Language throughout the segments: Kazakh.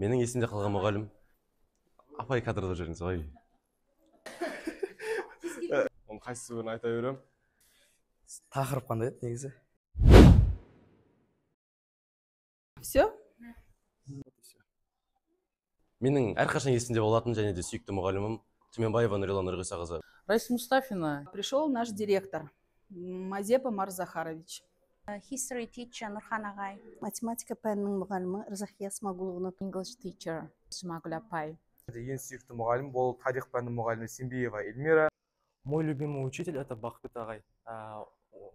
Менің есімде қалған мұғалім апай кадрда жүріңіз ғой. Оның қайсысы бірін айта берем. Тақырып қандай еді негізі? Все? Менің әрқашан есімде болатын және де сүйікті мұғалімім Түменбаева Нұрила Нұрғисақызы. Раиса Мустафина. Пришел наш директор Мазепа Марзахарович. History teacher Нұрхан ағай. Математика пәнінің мұғалімі Рзахия Смагуловна. English teacher Жұмагүл апай. Ең сүйікті мұғалім бұл тарих пәнінің мұғалімі Симбиева Эльмира. Мой любимый учитель это Бахбет ағай,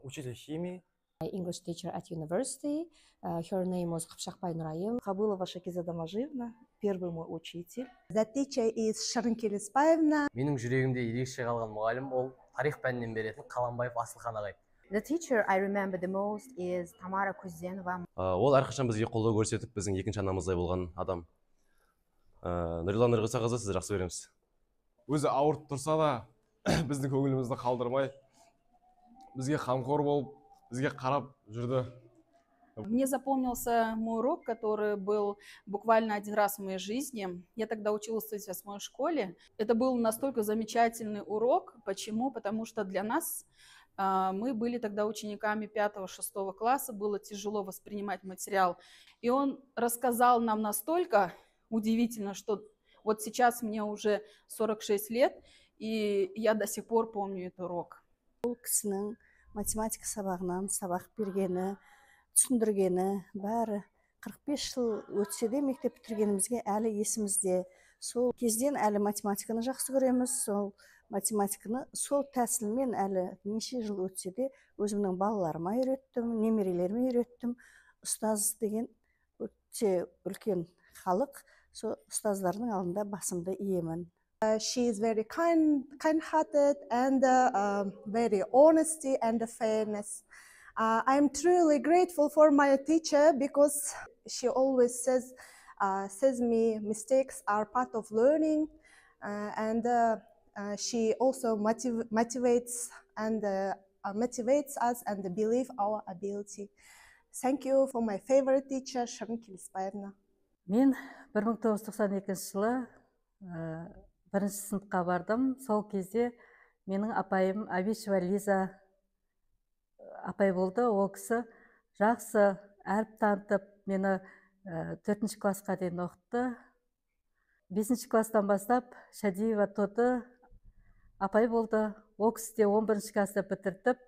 учитель химии. English teacher at university. Her name was Қыпшақбай Нұрайым. Қабылова Шакизада Мажиевна, первый мой учитель. The teacher is Шырын Келеспаевна. Менің жүрегімде ерекше қалған мұғалім ол тарих пәнінен беретін Қаламбаев Асылхан ағай. The teacher I remember the most is Тамара Көзденова. Ол әрқашан бізге қолдау көрсетіп, біздің екінші анамыздай болған адам. Нұрила Нұрғисақызы, сізді жақсы көреміз. Өзі ауырып тұрса да, біздің көңілімізді қалдырмай, бізге қамқор болып, бізге қарап жүрді. Мне запомнился мой урок, который был буквально один раз в моей жизни. Я тогда училась в 38-й школе. Это был настолько замечательный урок. Почему? Потому что для нас, мы были тогда учениками 5-6 класса, было тяжело воспринимать материал. И он рассказал нам настолько удивительно, что вот сейчас мне уже 46 лет, и я до сих пор помню этот урок. Ол кісінің математика сабағынан сабақ бергені, түсіндіргені, бәрі 45 жыл өтсе де мектеп бітіргенімізге әлі есімізде. Сол кезден әлі математиканы жақсы көреміз, сол математиканы сол тәсілмен әлі неше жыл өтсе де өзімнің балаларыма үйреттім, немерелеріме үйреттім. Ұстаз деген өте үлкен халық, сол ұстаздардың алдында басымды иемін. She is very kind-hearted and very honesty and fairness. I'm truly grateful for my teacher because she always says me mistakes are part of learning, and she also motivates us and believe our ability. Thank you for my favorite teacher, Шырын Келеспаевна. Мен 1992 жылы бірінші сыныпқа бардым. Сол кезде менің апайым Абишева Лиза апай болды. Ол кісі жақсы әріп танытып, мені 4-ші классқа дейін оқытты. 5-ші класстан бастап Шадиева Тоты апай болды. Ол кісі де 11-ші класты бітіртіп,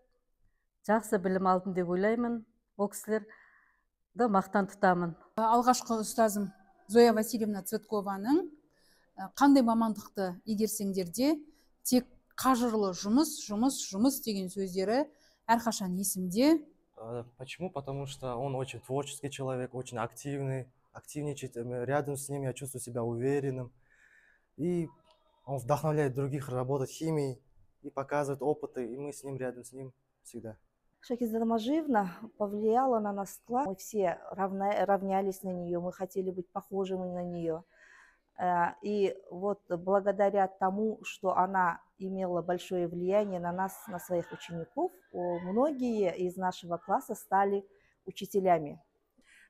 жақсы білім алдым деп ойлаймын. Ол кісілерді мақтан тұтамын. Алғашқы ұстазым Зоя Васильевна Цветкованың қандай мамандықты игерсеңдер де тек қажырлы жұмыс деген сөздері әрқашан есімде. Почему? Потому что он очень творческий человек, очень активничает. Рядом с ним я чувствую себя уверенным. И он вдохновляет других работать химией и показывает опыты, и мы с ним рядом с ним всегда. Шакизада Мажиевна повлияла на нас. Мы все равнялись на нее, мы хотели быть похожими на нее. И вот благодаря тому, что она имела большое влияние на нас, на своих учеников, многие из нашего класса стали учителями.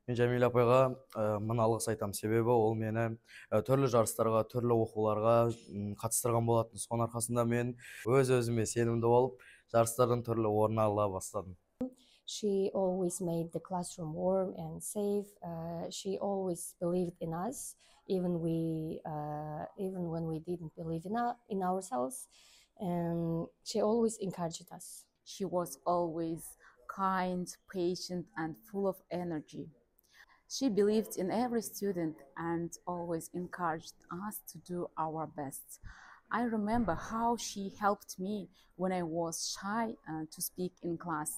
Мен Жәмил апайға мың алғыс айтамын, себебі ол мені түрлі жарыстарға, түрлі оқуларға қатыстырған болатын. Соның арқасында мен өз-өзіме сенімді болып, жарыстардан түрлі орын ала бастадым. She always made the classroom warm and safe. She always believed in us, even when we didn't believe in ourselves. And she always encouraged us. She was always kind, patient and full of energy. She believed in every student and always encouraged us to do our best. I remember how she helped me when I was shy to speak in class.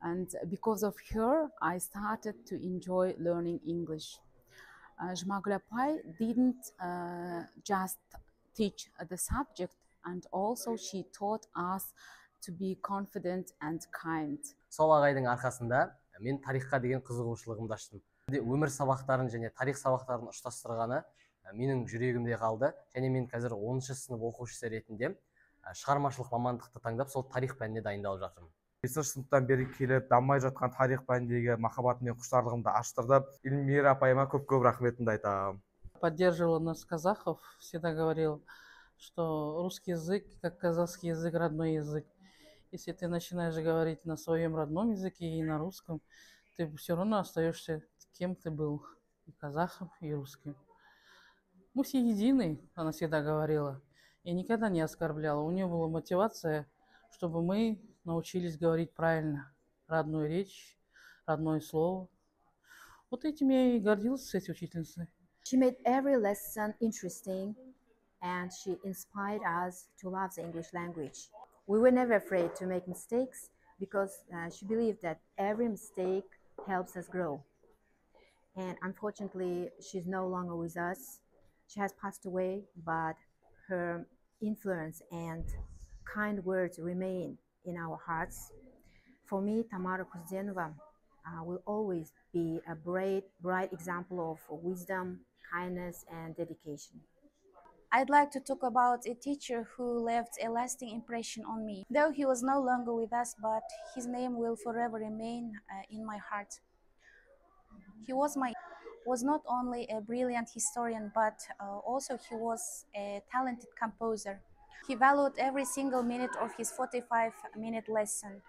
And because of her, I started to enjoy learning English. Жұмагүл апай didn't just teach the subject, and also she taught us to be confident and kind. Сол ағайдың арқасында мен тарихқа деген қызығушылығымды аштым. Өмір сабақтарын және тарих сабақтарын ұштастырғаны менің жүрегімде қалды, және мен қазір 10-шы сынып оқушысы ретінде шығармашылық мамандықты таңдап сол тарих пәніне дайындалып жатырмын. бесінші сыныптан бері келіп дамымай жатқан тарих пәніндегі махаббатым мен құштарлығымды аштырды. Эльмира апайыма көп рахметімді айтамын. Поддерживал нас казахов, всегда говорил, что русский язык, как казахский язык, родной язык. Если ты начинаешь говорить на своем родном языке и на русском, ты все равно остаешься кем ты был, и казахом, и русским. Мы все едины, она всегда говорила, и никогда не оскорбляла. У нее была мотивация, чтобы мы научились говорить правильно, родную речь, родное слово. Вот этим я и гордился с этой учительницей. She made every lesson interesting, and she inspired us to love the English language. We were never afraid to make mistakes because she believed that every mistake helps us grow. And unfortunately, she's no longer with us. She has passed away, but her influence and kind words remain in our hearts. For me, Tamara Kuzdenova will always be a bright example of wisdom, kindness, and dedication. I'd like to talk about a teacher who left a lasting impression on me. Though he was no longer with us, but his name will forever remain in my heart. He was not only a brilliant historian, but also he was a talented composer. He valued every single minute of his 45-minute lesson.